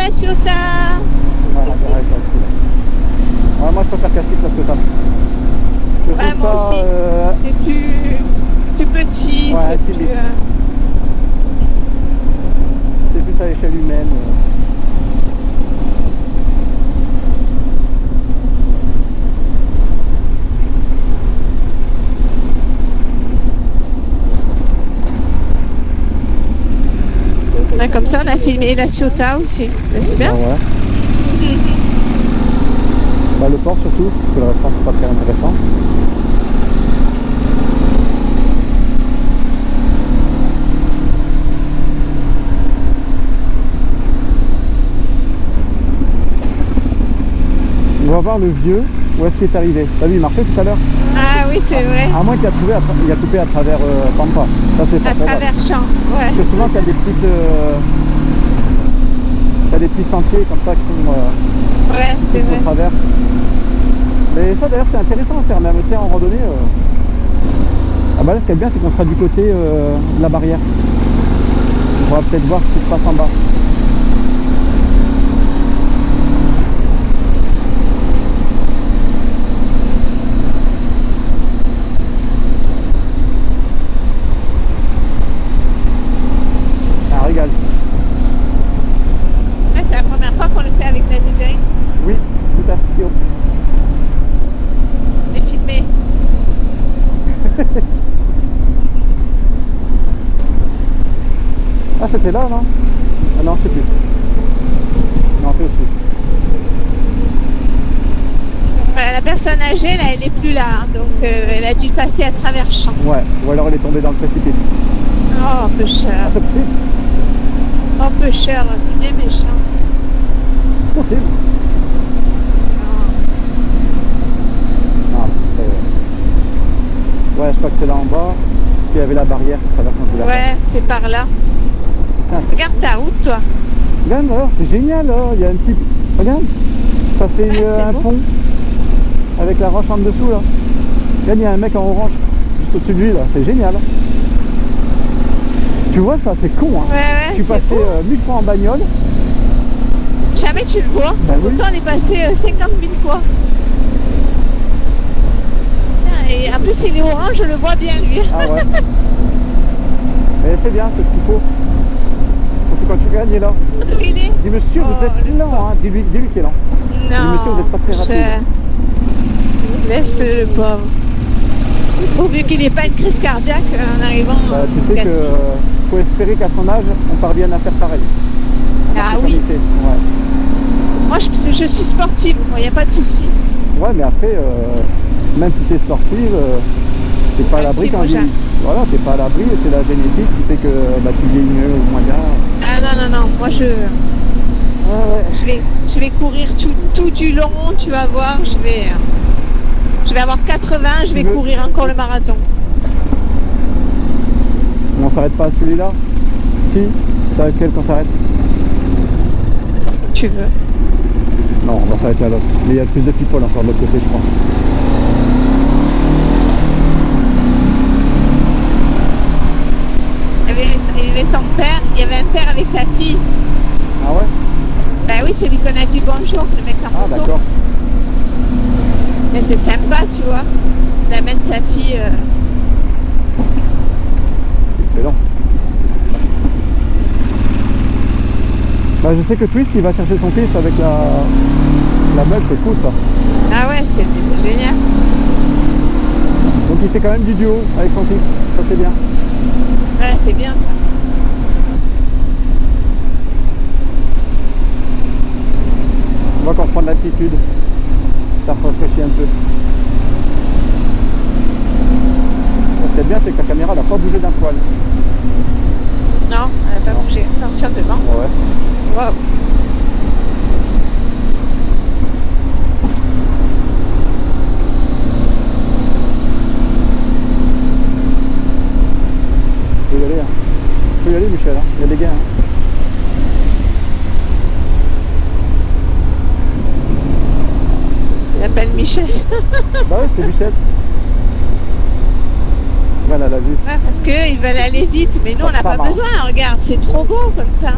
la Ciotat. Voilà, direct Cassis. Ouais, moi je préfère Cassis parce que ça. Je Ouais, trouve moi ça, aussi. C'est plus petit, ouais, c'est intimiste. plus... C'est plus à l'échelle humaine. Ouais, comme ça, on a filmé la Ciotat aussi. C'est bien. Ah ouais. Bah, le port surtout, parce que le restant c'est pas très intéressant. On va voir le vieux, où est-ce qu'il est arrivé. T'as vu, il marchait tout à l'heure. Ah oui, c'est vrai. À moins qu'il a trouvé, il a coupé à travers Pampa. Ça c'est pas À très grave. travers champ, ouais. Parce que souvent t'as des petites... t'as des petits sentiers comme ça qui sont Ouais, c'est vrai. au travers. Mais ça d'ailleurs c'est intéressant à faire, même tu sais, en randonnée. Ah bah là ce qui est bien c'est qu'on sera du côté de la barrière. On va peut-être voir ce qui se passe en bas. Un régal. Ouais, c'est la première fois qu'on le fait avec la DZX. Oui, tout à fait. Et filmé. Ah c'était là non? Ah non c'est plus. Non c'est au-dessus. Voilà, la personne âgée, là, elle est plus là. Hein, donc, elle a dû passer à travers champ. Ouais, ou alors elle est tombée dans le précipice. Oh, un peu cher. Ah c'est possible? Un peu cher, c'est bien méchant. C'est possible. Ah, ce serait... Ouais, je crois que c'est là en bas. Parce qu'il y avait la barrière qui traverse un peu la Ouais, c'est par là. Putain, Regarde ta route, toi. regarde alors, c'est génial là. Il y a un petit... Regarde, ça fait Ouais, c'est un beau. pont avec la roche en dessous là. Regarde, il y a un mec en orange juste au-dessus de lui là, c'est génial. Tu vois ça, c'est con hein. Ouais, ouais, Je suis c'est passé beau. 1000 fois en bagnole. Jamais tu le vois. Bah oui. Pourtant, on est passé 50 000 fois. Et en plus, il est orange, je le vois bien, lui. Ah ouais. Mais c'est bien, c'est ce qu'il faut. Surtout quand tu gagnes là. Regardez. Dis monsieur, Oh, vous êtes le lent hein. Dis-lui qu'il est lent. Dis monsieur, vous n'êtes pas très rapide. Laisse le pauvre. Pourvu qu'il n'ait pas une crise cardiaque en arrivant Bah, tu au sais Cassis. que faut espérer qu'à son âge, on parvienne à faire pareil. Ah En oui. réalité, ouais. Moi, je suis sportive, il n'y a pas de souci. Ouais, mais après, même si tu es sportive, t'es pas à l'abri Si, quand moi, vieillis. Voilà, t'es pas à l'abri et c'est la génétique qui fait que bah, tu vieillis mieux ou moins bien. Ah non, non, non, moi je vais courir tout du long, tu vas voir, je vais avoir 80, je vais courir encore le marathon. On s'arrête pas à celui-là? Si, c'est à lequel qu'on s'arrête? Tu veux. Non, on va s'arrêter à l'autre. Mais il y a plus de people encore de l'autre côté, je crois. Il y avait son père, il y avait un père avec sa fille. Ah ouais? Bah oui, c'est lui qu'on a dit bonjour, le mec en Ah moto. d'accord. Mais c'est sympa, tu vois. Il amène sa fille. Excellent. Bah, je sais que Twist il va chercher son fils avec la meule, c'est cool ça. Ah ouais, c'est génial. Donc il fait quand même du duo avec son fils, ça c'est bien. Ouais, c'est bien ça. On voit qu'on reprend de l'altitude, ça rafraîchit un peu. Ce qui est bien c'est que la caméra n'a pas bougé d'un poil. Non, elle n'a pas bougé. Attention devant. Ouais. Wow. Faut y aller, hein. Faut y aller Michel, hein. Il y a des gains. Hein. Il appelle Michel. Bah ouais, c'est Michel. Voilà la vue. Ouais, parce qu'ils veulent aller vite, mais nous on n'a pas tabasse. besoin. Regarde, c'est trop beau comme ça.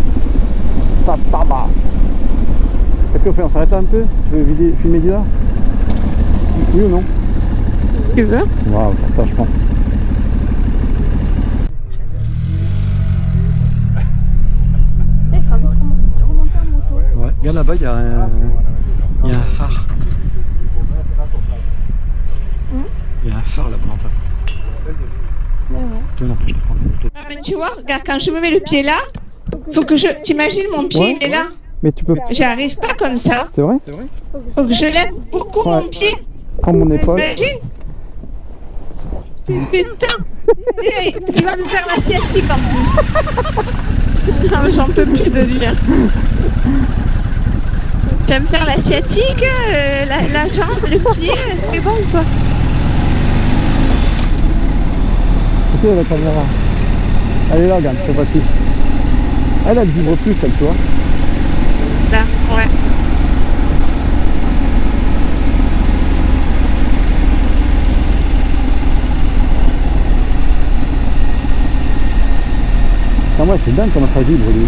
Ça tabasse. Qu'est-ce qu'on fait? On s'arrête là un peu? Tu veux filmer dehors? Oui ou non? Tu veux? Waouh, pour ça je pense. Eh, ça va vite remonter en moto. Ouais, regarde là-bas, il y a un phare. Il y a un phare là-bas en face. Tiens, après je te prends. Ah, mais tu vois, regarde, quand je me mets le pied là, faut que je. T'imagines mon pied, Ouais. il est là. Mais tu peux. J'arrive pas comme ça. C'est vrai? Faut que je lève beaucoup Ouais. mon pied. Prends mon épaule. T'imagines? Putain! Il va me faire l'asiatique en plus. Non, mais j'en peux plus de lui. Hein. Tu vas me faire l'asiatique, la jambe, le pied, c'est bon ou quoi? C'est la caméra. Elle est là, regarde, cette fois-ci. Elle vibre plus, elle, tu vois. Là, ouais. Ah ouais, c'est dingue comment ça vibre, lui.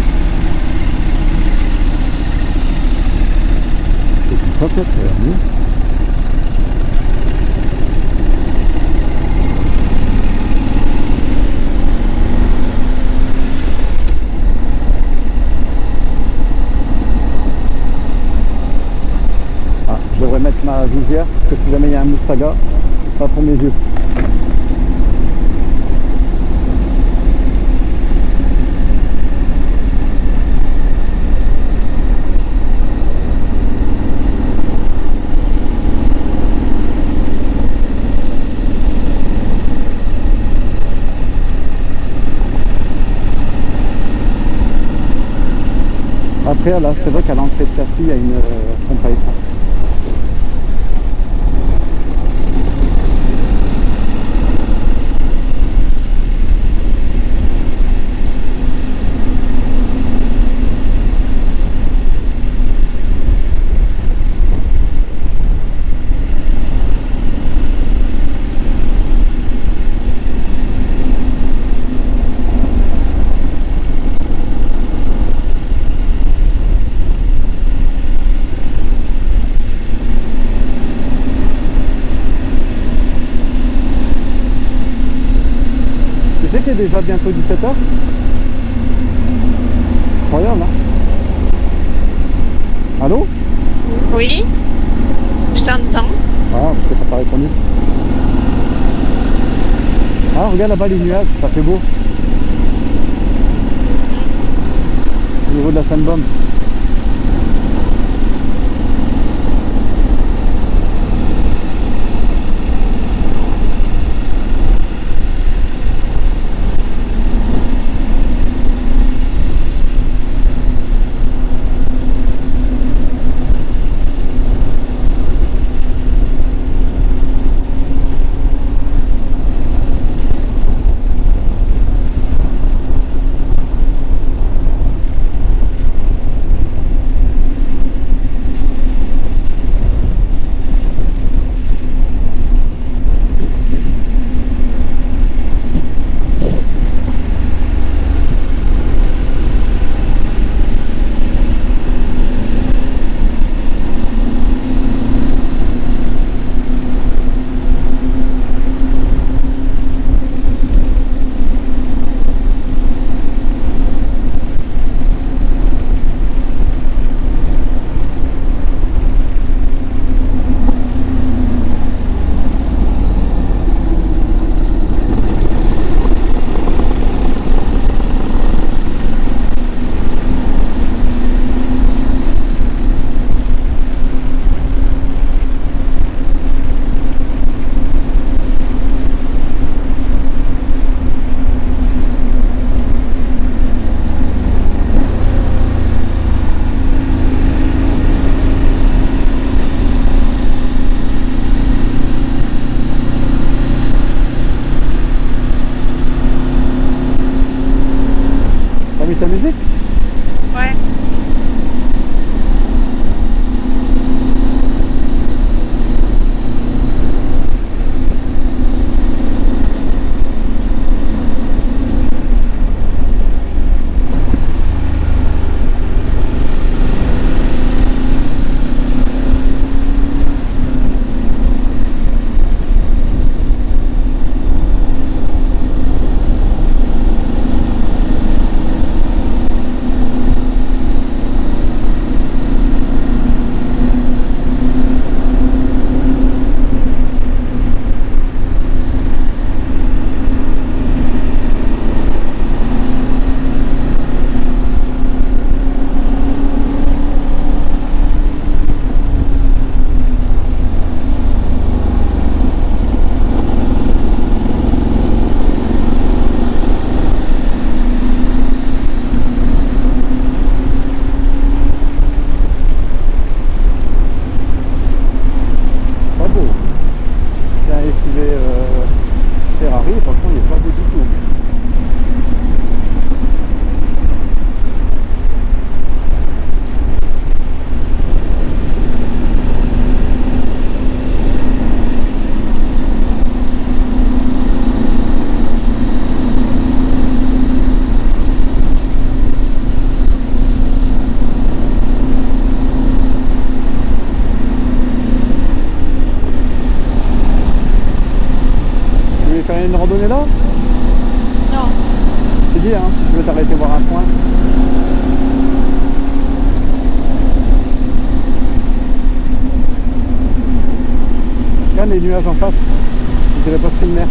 C'est comme ça, peut-être, mieux. Ah, je devrais mettre ma visière, parce que si jamais il y a un moussaga, ça va pour mes yeux. Après, là, c'est vrai qu'à l'entrée de Cassis, il y a une pompe à essence. Tu sais qu'il est déjà bientôt 17h? Incroyable, hein? Allô? Oui, je t'entends. Ah, parce que t'as pas répondu. Ah, regarde là-bas les nuages, ça fait beau. Au niveau de la Sainte-Baume. T'as mis ta musique? Ouais. Paris, franchement, il n'est pas beau du tout. Faire une randonnée là? Non. C'est dit, hein, si tu veux t'arrêter voir un coin. Regarde les nuages en face, c'est la poterie de mer.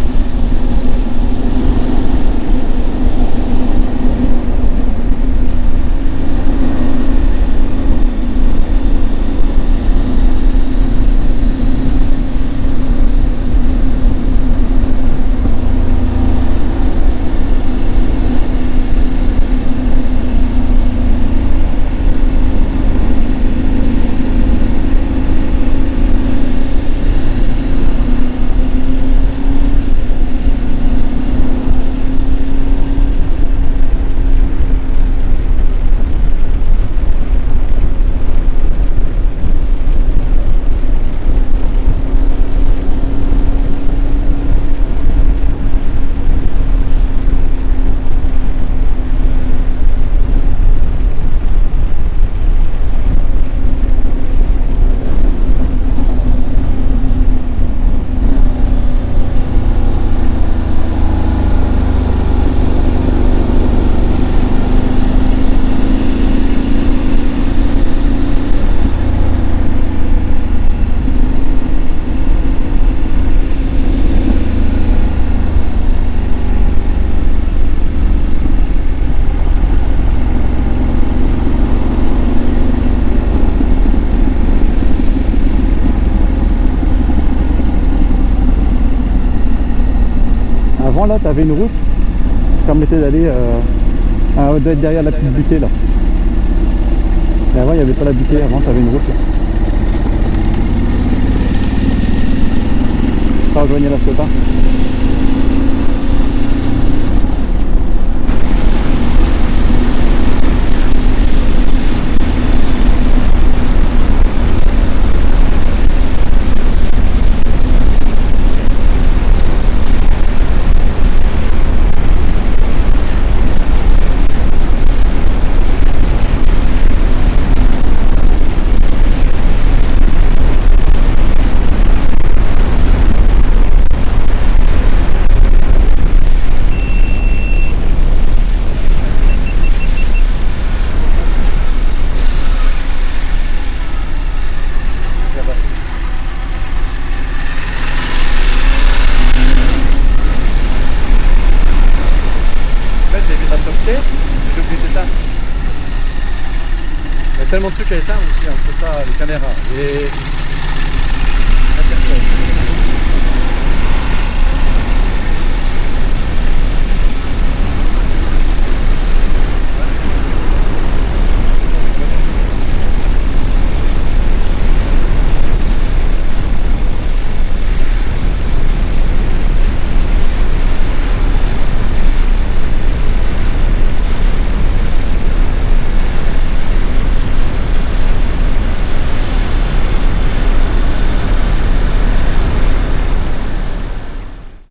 Avant là, tu avais une route qui permettait d'aller derrière la petite butée là. Et avant, il n'y avait pas la butée, avant, tu avais une route là. Ça rejoignait la Ciotat. J'ai oublié d'éteindre. Il y a tellement de trucs à éteindre aussi, entre ça, les caméras,